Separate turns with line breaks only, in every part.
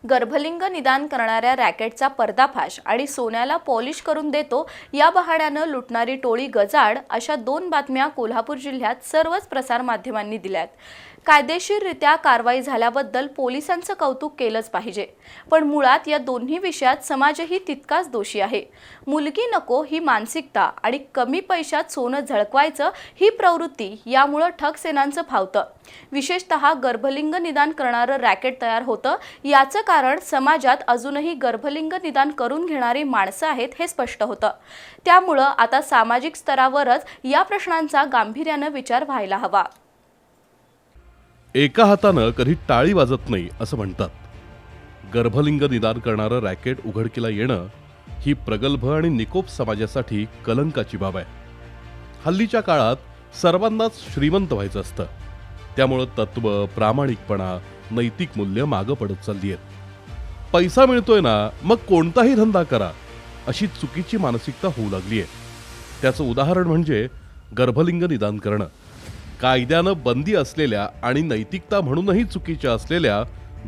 गर्भलिंग निदान करणाऱ्या रॅकेटचा पर्दाफाश आणि सोन्याला पॉलिश करून देतो या बहाण्यानं लुटणारी टोळी गजाआड अशा 2 बातम्या कोल्हापूर जिल्ह्यात सर्वच प्रसार माध्यमांनी दिल्यात। कायदेशीररित्या कारवाई झाल्याबद्दल पोलिसांचं कौतुक केलंच पाहिजे, पण मुळात या दोन्ही विषयात समाजही तितकाच दोषी आहे। मुलगी नको ही मानसिकता आणि कमी पैशात सोनं झळकवायचं ही प्रवृत्ती यामुळे ठगसेनांचं फावतं। विशेषतः गर्भलिंग निदान करणारं रॅकेट तयार होतं याचं कारण समाजात अजूनही गर्भलिंग निदान करून घेणारी माणसं आहेत हे स्पष्ट होतं। त्यामुळे आता सामाजिक स्तरावरच या प्रश्नांचा गांभीर्याने विचार व्हायला हवा।
एका हातानं कधी टाळी वाजत नाही असं म्हणतात। गर्भलिंग निदान करणारं रॅकेट उघडकीला येणं ही प्रगल्भ आणि निकोप समाजासाठी कलंकाची बाब आहे। हल्लीच्या काळात सर्वांनाच श्रीमंत व्हायचं असतं, त्यामुळे तत्व, प्रामाणिकपणा, नैतिक मूल्य मागं पडत चालली आहेत। पैसा मिळतोय ना, मग कोणताही धंदा करा अशी चुकीची मानसिकता होऊ लागली आहे। त्याचं उदाहरण म्हणजे गर्भलिंग निदान करणं। कायद्यानं बंदी असलेल्या आणि नैतिकता म्हणूनही चुकीच्या असलेल्या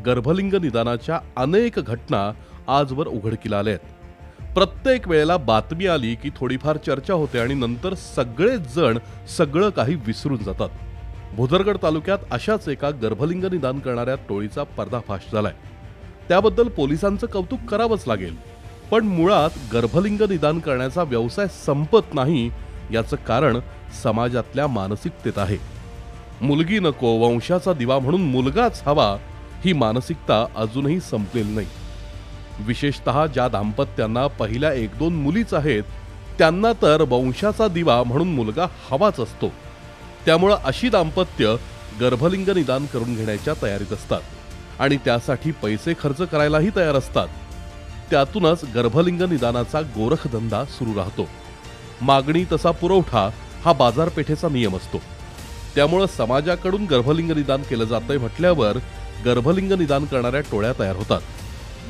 गर्भलिंग निदानाच्या अनेक घटना आजवर उघडकीला आल्या आहेत। प्रत्येक वेळेला बातमी आली की थोडीफार चर्चा होते आणि नंतर सगळेच जण सगळं काही विसरून जातात। भुदरगड तालुक्यात अशाच एका गर्भलिंग निदान करणाऱ्या टोळीचा पर्दाफाश झालाय। त्याबद्दल पोलिसांचं कौतुक करावंच लागेल, पण मुळात गर्भलिंग निदान करण्याचा व्यवसाय संपत नाही याचं कारण समाजातल्या मानसिकतेत आहे। मुलगी नको, वंशाचा दिवा म्हणून मुलगाच हवा ही मानसिकता अजूनही संपलेली नाही। विशेषतः ज्या दाम्पत्यांना पहिल्या 1-2 मुलीच आहेत त्यांना तर वंशाचा दिवा म्हणून मुलगा हवाच असतो। त्यामुळे अशी दाम्पत्य गर्भलिंग निदान करून घेण्याच्या तयारीत असतात आणि त्यासाठी पैसे खर्च करायलाही तयार असतात। त्यातूनच गर्भलिंग निदानाचा गोरखधंदा सुरू राहतो। मागणी तसा पुरवठा हा बाजारपेठेचा नियम असतो। त्यामुळे समाजाकडून गर्भलिंग निदान केलं जातंय म्हटल्यावर गर्भलिंग निदान करणाऱ्या टोळ्या तयार होतात।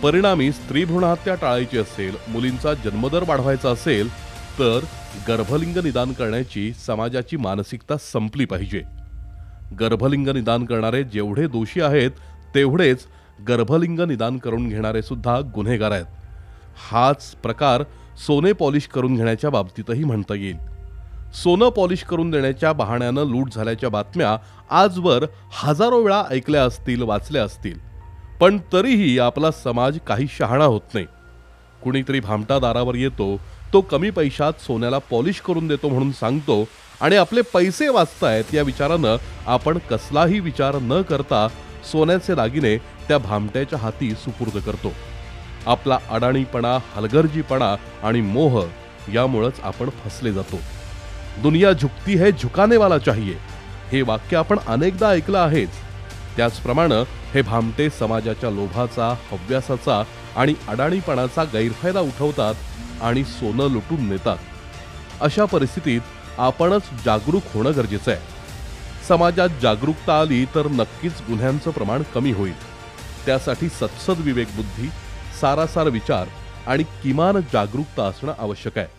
परिणामी स्त्री भ्रूणहत्या टाळायची असेल, मुलींचा जन्मदर वाढवायचा असेल तर गर्भलिंग निदान करण्याची समाजाची मानसिकता संपली पाहिजे। गर्भलिंग निदान करणारे जेवढे दोषी आहेत तेवढेच गर्भलिंग निदान करून घेणारे सुद्धा गुन्हेगार आहेत। हाच प्रकार सोने पॉलिश करून घेण्याच्या बाबतीतही म्हणता येईल। सोनं पॉलिश करून देण्याच्या बहाण्यानं लूट झाल्याच्या बातम्या आजवर हजारो वेळा ऐकल्या असतील, वाचल्या असतील, पण तरीही आपला समाज काही शहाणा होत नाही। कुणीतरी भामटा दारावर येतो, तो कमी पैशात सोन्याला पॉलिश करून देतो म्हणून सांगतो आणि आपले पैसे वाचतायत या विचारानं आपण कसलाही विचार न करता सोन्याचे दागिने त्या भामट्याच्या हाती सुपूर्द करतो। आपला अडाणीपणा, हलगर्जीपणा आणि मोह यामुळेच आपण फसले जातो। दुनिया झुकती है झुकाने वाला चाहिए हे वाक्य आपण अनेकदा ऐकलं आहेच। त्याचप्रमाणे हे भामटे समाजाच्या लोभाचा, हव्यासाचा आणि अडाणीपणाचा गैरफायदा उठवतात आणि सोनं लुटून नेतात। अशा परिस्थितीत आपणच जागरूक होणं गरजेचं आहे। समाजात जागरूकता आली तर नक्कीच गुन्ह्यांचं प्रमाण कमी होईल। त्यासाठी सत्सद विवेकबुद्धी, सारासार विचार आणि किमान जागरूकता असणं आवश्यक आहे।